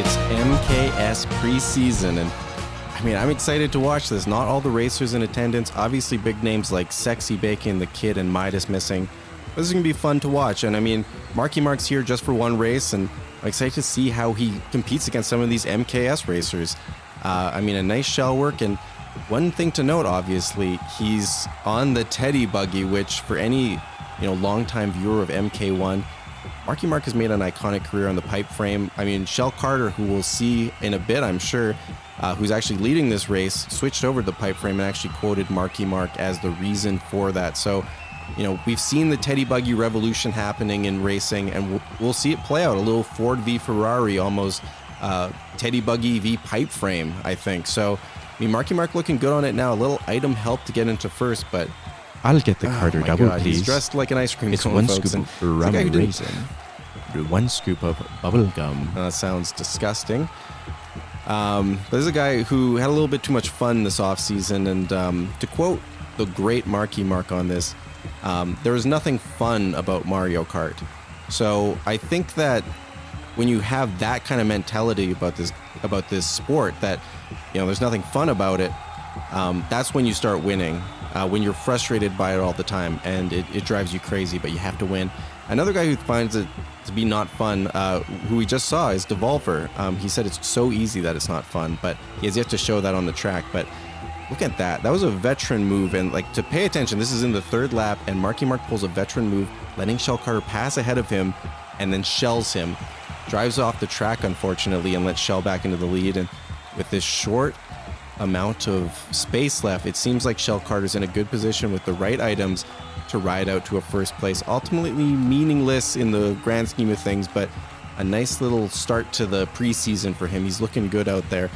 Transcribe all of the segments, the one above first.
It's MKS Preseason, and I mean, I'm excited to watch this. Not all the racers in attendance. Obviously, big names like Sexy Bacon, The Kid, and Midas missing. This is going to be fun to watch. And I mean, Marky Mark's here just for one race, and I'm excited to see how he competes against some of these MKS racers. I mean, a nice shell work. And one thing to note, obviously, he's on the Teddy buggy, which for any longtime viewer of MK1, Marky Mark has made an iconic career on the pipe frame. I mean, Shell Carter, who we'll see in a bit, I'm sure, who's actually leading this race, switched over to the pipe frame and actually quoted Marky Mark as the reason for that. So, we've seen the Teddy buggy revolution happening in racing, and we'll see it play out. A little Ford v Ferrari, almost Teddy buggy v pipe frame, I think. So, I mean, Marky Mark looking good on it now. A little item help to get into first, but I'll get the Carter double, God, please. He's dressed like an ice cream it's cone, one folks, scoop of rum raisin, 1 scoop of bubble gum. That sounds disgusting. There's a guy who had a little bit too much fun this offseason, and to quote the great Marky Mark on this, there is nothing fun about Mario Kart. So I think that when you have that kind of mentality about this sport, that there's nothing fun about it, that's when you start winning. When you're frustrated by it all the time and it drives you crazy, but you have to win. Another guy who finds it to be not fun, who we just saw, is Devolver. He said it's so easy that it's not fun, but he has yet to show that on the track. But look at that. That was a veteran move, and to pay attention, this is in the third lap, and Marky Mark pulls a veteran move, letting Shell Carter pass ahead of him, and then shells him. Drives off the track, unfortunately, and lets Shell back into the lead. And with this short amount of space left, it seems like Shell Carter's in a good position with the right items to ride out to a first place. Ultimately meaningless in the grand scheme of things, but a nice little start to the preseason for him. He's looking good out there.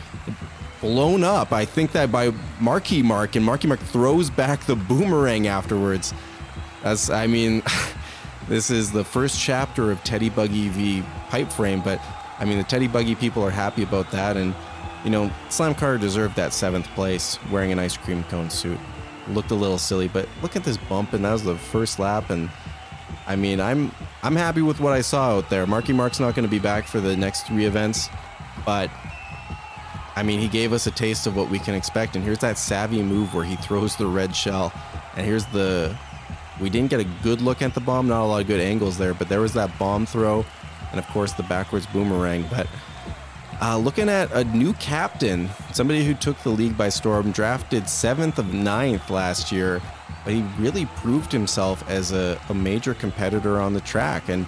Blown up, I think, that by Marky Mark, and Marky Mark throws back the boomerang afterwards. I mean, this is the first chapter of Teddy Buggy v Pipe Frame, but I mean, the Teddy Buggy people are happy about that, and Slam Carter deserved that 7th place wearing an ice cream cone suit. Looked a little silly, but look at this bump, and that was the first lap, and I mean, I'm happy with what I saw out there. Marky Mark's not going to be back for the next 3 events, but I mean, he gave us a taste of what we can expect, and here's that savvy move where he throws the red shell, and we didn't get a good look at the bomb, not a lot of good angles there, but there was that bomb throw, and of course the backwards boomerang. But looking at a new captain, somebody who took the league by storm, drafted 7th of 9th last year, but he really proved himself as a major competitor on the track, and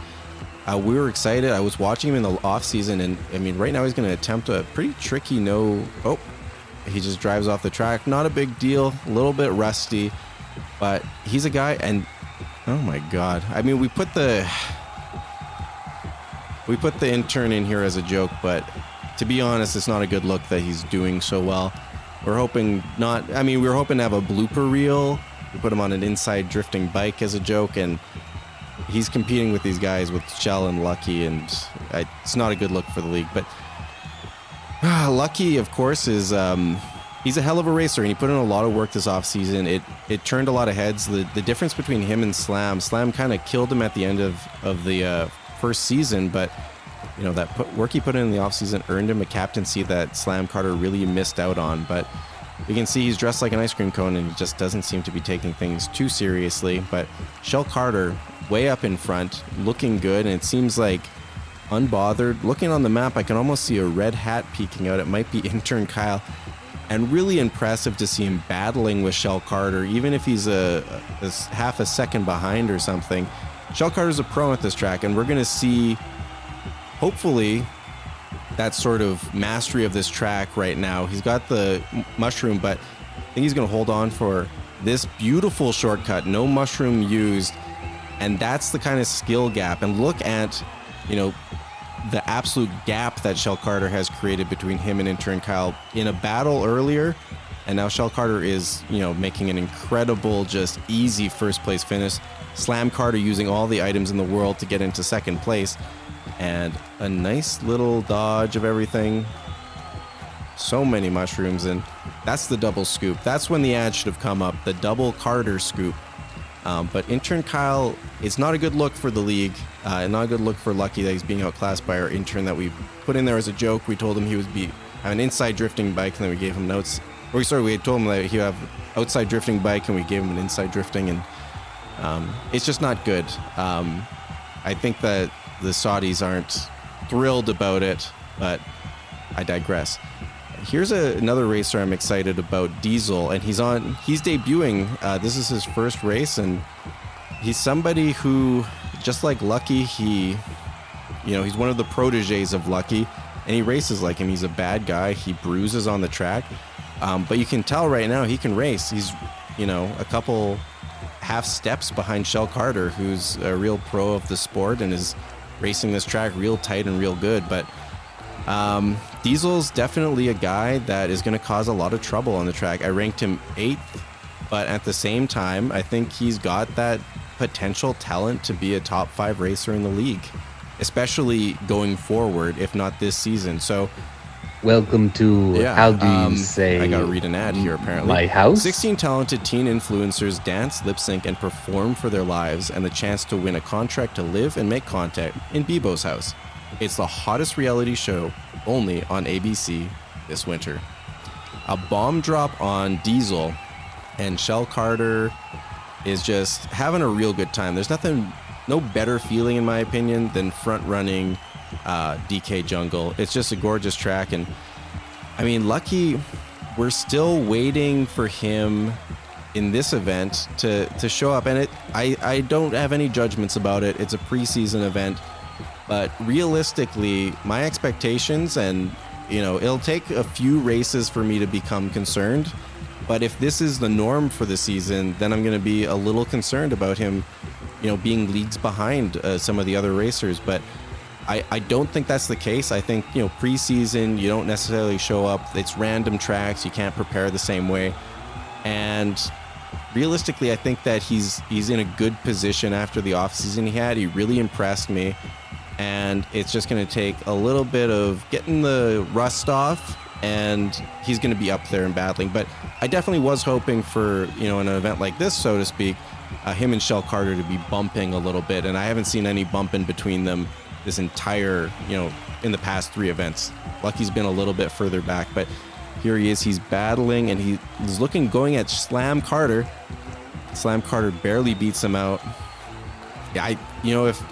we were excited. I was watching him in the offseason, and I mean, right now he's going to attempt a pretty tricky he just drives off the track. Not a big deal, a little bit rusty, but he's a guy, and oh my God. I mean, we put the intern in here as a joke, but to be honest, it's not a good look that he's doing so well. We were hoping to have a blooper reel. We put him on an inside drifting bike as a joke, and he's competing with these guys with Shell and Lucky, and it's not a good look for the league. But Lucky, of course, is he's a hell of a racer, and he put in a lot of work this offseason. It turned a lot of heads. The difference between him and Slam kind of killed him at the end of the first season, but that work he put in the offseason earned him a captaincy that Slam Carter really missed out on. But you can see he's dressed like an ice cream cone, and he just doesn't seem to be taking things too seriously. But Shell Carter way up in front, looking good, and it seems like unbothered. Looking on the map, I can almost see a red hat peeking out. It might be intern Kyle. And really impressive to see him battling with Shell Carter, even if he's a half a second behind or something. Shell Carter's a pro at this track, and we're going to see, hopefully, that sort of mastery of this track right now. He's got the mushroom, but I think he's going to hold on for this beautiful shortcut, no mushroom used, and that's the kind of skill gap. And look at, the absolute gap that Shell Carter has created between him and intern Kyle in a battle earlier, and now Shell Carter is, making an incredible, just easy first place finish. Slam Carter using all the items in the world to get into 2nd place, and a nice little dodge of everything. So many mushrooms, and that's the double scoop. That's when the ad should have come up, the double Carter scoop. But intern Kyle, it's not a good look for the league. Not a good look for Lucky that he's being outclassed by our intern that we put in there as a joke. We told him he would have an inside drifting bike, and then we gave him notes. We told him that he would have outside drifting bike, and we gave him an inside drifting, and it's just not good. I think that the Saudis aren't thrilled about it, but I digress. Here's another racer I'm excited about, Diesel, and he's debuting. This is his first race, and he's somebody who, just like Lucky, he's one of the proteges of Lucky, and he races like him. He's a bad guy. He bruises on the track, but you can tell right now he can race. He's, a couple half steps behind Shell Carter, who's a real pro of the sport and is racing this track real tight and real good, but Diesel's definitely a guy that is going to cause a lot of trouble on the track. I ranked him 8th, but at the same time, I think he's got that potential talent to be a top 5 racer in the league, especially going forward, if not this season. So, welcome to, how do you say, I gotta read an ad here apparently. My house? 16 talented teen influencers dance, lip sync, and perform for their lives and the chance to win a contract to live and make content in Bebo's house. It's the hottest reality show only on ABC this winter. A bomb drop on Diesel, and Shell Carter is just having a real good time. There's no better feeling in my opinion than front running DK Jungle. It's just a gorgeous track, and I mean, Lucky, we're still waiting for him in this event to show up, and I don't have any judgments about it. It's a preseason event. But realistically, my expectations, and it'll take a few races for me to become concerned. But if this is the norm for the season, then I'm going to be a little concerned about him, being leagues behind some of the other racers. But I don't think that's the case. I think, preseason, you don't necessarily show up. It's random tracks. You can't prepare the same way. And realistically, I think that he's in a good position after the offseason he had. He really impressed me. And it's just going to take a little bit of getting the rust off, and he's going to be up there and battling. But I definitely was hoping for, an event like this, so to speak, him and Shell Carter to be bumping a little bit. And I haven't seen any bumping between them this entire, in the past 3 events. Lucky's been a little bit further back, but here he is. He's battling, and he's going at Slam Carter. Slam Carter barely beats him out. Yeah, if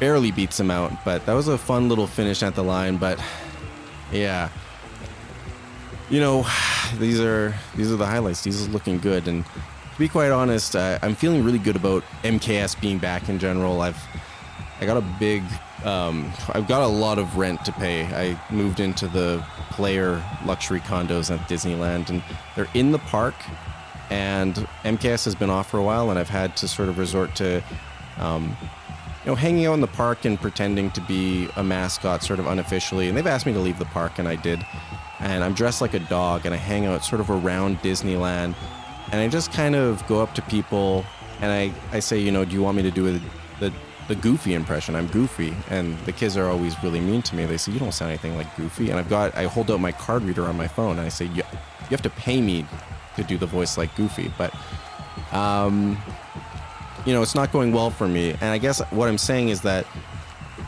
barely beats him out, but that was a fun little finish at the line. But yeah, these are the highlights. These is looking good, and to be quite honest, I'm feeling really good about MKS being back in general. I've got a lot of rent to pay. I moved into the player luxury condos at Disneyland, and they're in the park, and MKS has been off for a while, and I've had to sort of resort to hanging out in the park and pretending to be a mascot sort of unofficially. And they've asked me to leave the park, and I did. And I'm dressed like a dog, and I hang out sort of around Disneyland. And I just kind of go up to people, and I say, do you want me to do the Goofy impression? I'm Goofy. And the kids are always really mean to me. They say, you don't sound anything like Goofy. And I hold out my card reader on my phone, and I say, you have to pay me to do the voice like Goofy. But it's not going well for me. And I guess what I'm saying is that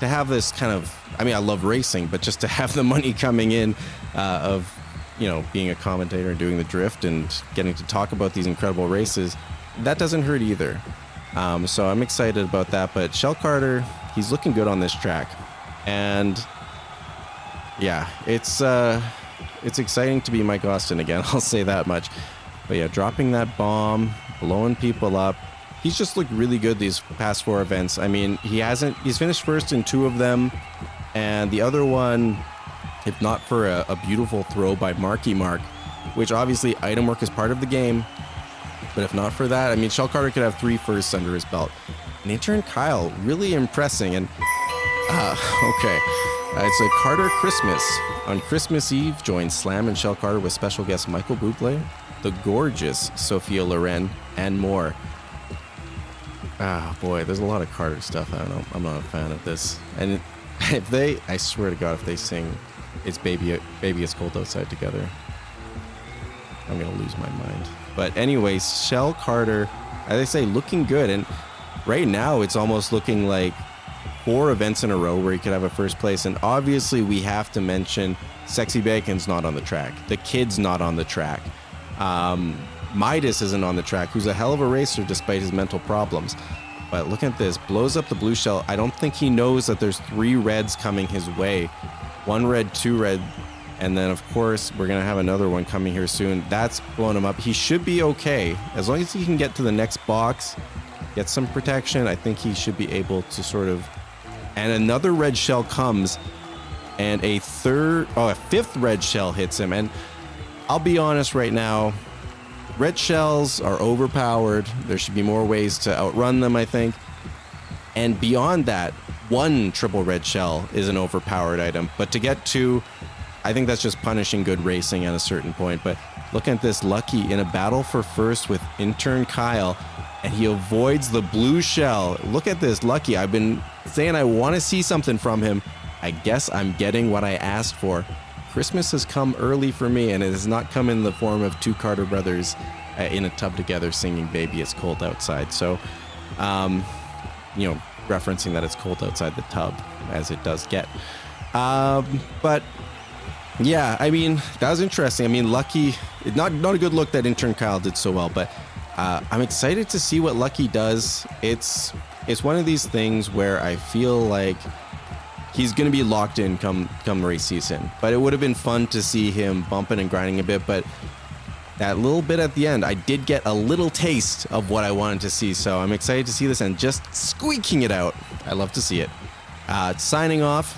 to have this kind of, I love racing, but just to have the money coming in of, being a commentator and doing the drift and getting to talk about these incredible races, that doesn't hurt either. So I'm excited about that. But Shell Carter, he's looking good on this track. And yeah, it's exciting to be Mike Austin again. I'll say that much. But yeah, dropping that bomb, blowing people up. He's just looked really good these past 4 events. He's finished first in 2 of them, and the other one, if not for a beautiful throw by Marky Mark, which obviously item work is part of the game, but if not for that, Shell Carter could have 3 firsts under his belt. And intern Kyle, really impressing. And okay, it's a Carter Christmas. On Christmas Eve, join Slam and Shell Carter with special guest Michael Bublé, the gorgeous Sophia Loren, and more. Ah, boy, there's a lot of Carter stuff. I don't know. I'm not a fan of this. And I swear to God, if they sing It's Baby It's Cold Outside together, I'm going to lose my mind. But anyways, Shell Carter, as I say, looking good. And right now, it's almost looking like 4 events in a row where he could have a first place. And obviously, we have to mention Sexy Bacon's not on the track. The Kid's not on the track. Midas isn't on the track, who's a hell of a racer despite his mental problems. But look at this, blows up the blue shell. I don't think he knows that there's 3 reds coming his way. 1 red, 2 red, and then of course we're gonna have another one coming here soon. That's blowing him up. He should be okay. As long as he can get to the next box, get some protection, I think he should be able to sort of... And another red shell comes, and a 5th red shell hits him. And I'll be honest right now, red shells are overpowered. There should be more ways to outrun them, I think. And beyond that, 1 triple red shell is an overpowered item. But to get 2, I think that's just punishing good racing at a certain point. But look at this, Lucky in a battle for first with intern Kyle, and he avoids the blue shell. Look at this, Lucky. I've been saying I want to see something from him. I guess I'm getting what I asked for. Christmas has come early for me, and it has not come in the form of 2 Carter brothers in a tub together singing Baby It's Cold Outside. So, referencing that it's cold outside the tub, as it does get. But, yeah, I mean, that was interesting. I mean, Lucky, not a good look that intern Kyle did so well, but I'm excited to see what Lucky does. It's one of these things where I feel like he's going to be locked in come race season. But it would have been fun to see him bumping and grinding a bit. But that little bit at the end, I did get a little taste of what I wanted to see. So I'm excited to see this and just squeaking it out. I love to see it. Signing off,